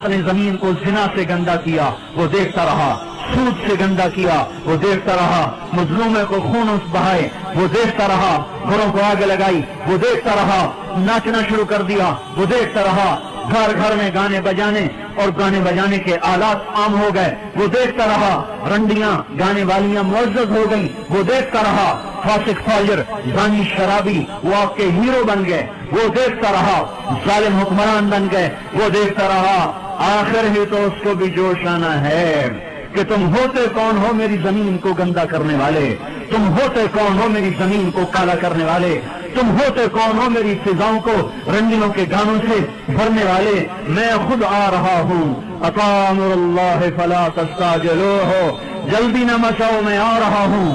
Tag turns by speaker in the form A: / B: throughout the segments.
A: نے زمین کو زنا سے گندا کیا وہ دیکھتا رہا، سود سے گندا کیا وہ دیکھتا رہا، مظلومے کو خون بہائے وہ دیکھتا رہا، گھروں کو آگ لگائی وہ دیکھتا رہا، ناچنا شروع کر دیا وہ دیکھتا رہا، گھر گھر میں گانے بجانے اور گانے بجانے کے آلات عام ہو گئے وہ دیکھتا رہا، رنڈیاں گانے والیاں معزز ہو گئیں وہ دیکھتا رہا، فاسق فاجر زانی شرابی وہ آپ کے ہیرو بن گئے وہ دیکھتا رہا، ظالم حکمران بن گئے وہ دیکھتا رہا۔ آخر ہی تو اس کو بھی جوش آنا ہے کہ تم ہوتے کون ہو میری زمین کو گندا کرنے والے، تم ہوتے کون ہو میری زمین کو کالا کرنے والے، تم ہوتے کون ہو میری فضاؤں کو رنگینوں کے گانوں سے بھرنے والے۔ میں خود آ رہا ہوں، اتی امر اللہ فلا تستعجلوہ، جلدی نہ مچاؤ میں آ رہا ہوں۔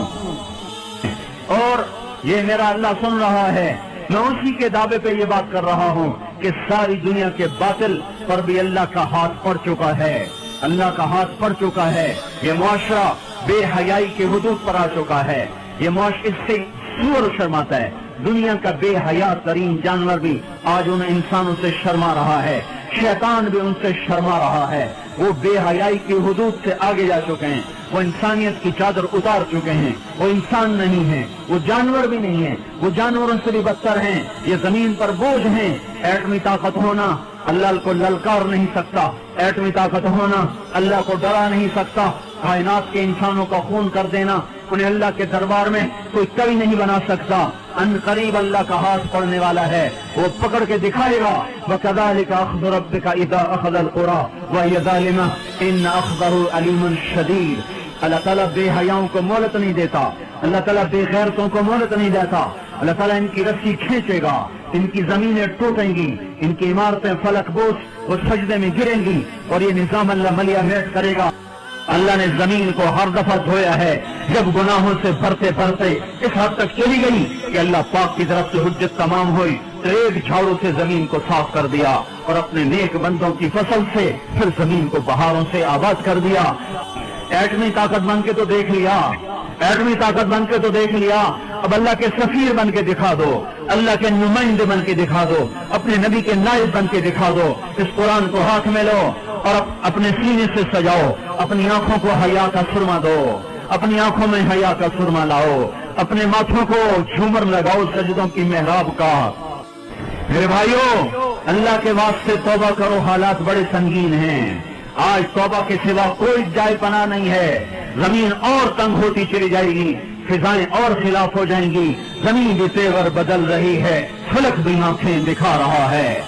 A: اور یہ میرا اللہ سن رہا ہے، میں اسی کے دعوے پہ یہ بات کر رہا ہوں کہ ساری دنیا کے باطل پر بھی اللہ کا ہاتھ پڑ چکا ہے، اللہ کا ہاتھ پڑ چکا ہے۔ یہ معاشرہ بے حیائی کے حدود پر آ چکا ہے، یہ معاشرہ اس سے سور شرماتا ہے۔ دنیا کا بے حیا ترین جانور بھی آج ان انسانوں سے شرما رہا ہے، شیطان بھی ان سے شرما رہا ہے۔ وہ بے حیائی کی حدود سے آگے جا چکے ہیں، وہ انسانیت کی چادر اتار چکے ہیں، وہ انسان نہیں ہیں، وہ جانور بھی نہیں ہیں، وہ جانوروں سے بھی بدتر ہیں، یہ زمین پر بوجھ ہیں۔ ایٹمی طاقت ہونا اللہ کو للکار نہیں سکتا، ایٹمی طاقت ہونا اللہ کو ڈرا نہیں سکتا، کائنات کے انسانوں کا خون کر دینا انہیں اللہ کے دربار میں کوئی کبھی نہیں بنا سکتا۔ ان قریب اللہ کا ہاتھ پڑنے والا ہے، وہ پکڑ کے دکھائے گا۔ وَكَذَلِكَ أَخْذُ رَبِّكَ إِذَا أَخَذَ الْقُرَىٰ وَهِيَ ظَالِمَةٌ إِنَّ أَخْذَهُ أَلِيمٌ شَدِيدٌ۔ اللہ تعالیٰ بے حیاؤں کو مہلت نہیں دیتا، اللہ تعالیٰ بے غیرتوں کو مہلت نہیں دیتا۔ اللہ تعالیٰ ان کی رسی کھینچے گا، ان کی زمینیں ٹوٹیں گی، ان کی عمارتیں فلک بوس وہ سجدے میں گریں گی، اور یہ نظام اللہ ملیا میٹ کرے گا۔ اللہ نے زمین کو ہر دفعہ دھویا ہے جب گناہوں سے بھرتے بھرتے اس حد تک چلی گئی کہ اللہ پاک کی طرف سے حجت تمام ہوئی تو ایک جھاڑو سے زمین کو صاف کر دیا، اور اپنے نیک بندوں کی فصل سے پھر زمین کو بہاروں سے آباد کر دیا۔ ایٹمی طاقت بن کے تو دیکھ لیا، ایٹمی طاقت بن کے تو دیکھ لیا، اب اللہ کے سفیر بن کے دکھا دو، اللہ کے نمائندے بن کے دکھا دو، اپنے نبی کے نائب بن کے دکھا دو۔ اس قرآن کو ہاتھ میں لو اور اپنے سینے سے سجاؤ، اپنی آنکھوں کو حیا کا سرما دو، اپنی آنکھوں میں حیا کا سرما لاؤ، اپنے ماتھوں کو جھومر لگاؤ سجدوں کی محراب کا۔ میرے بھائیوں، اللہ کے واسطے توبہ کرو، حالات بڑے سنگین ہیں۔ آج توبہ کے سوا کوئی جائے پناہ نہیں ہے، زمین اور تنگ ہوتی چلی جائے گی، فضائیں اور خلاف ہو جائیں گی، زمین بھی تیور بدل رہی ہے، فلک بھی آنکھیں دکھا رہا ہے۔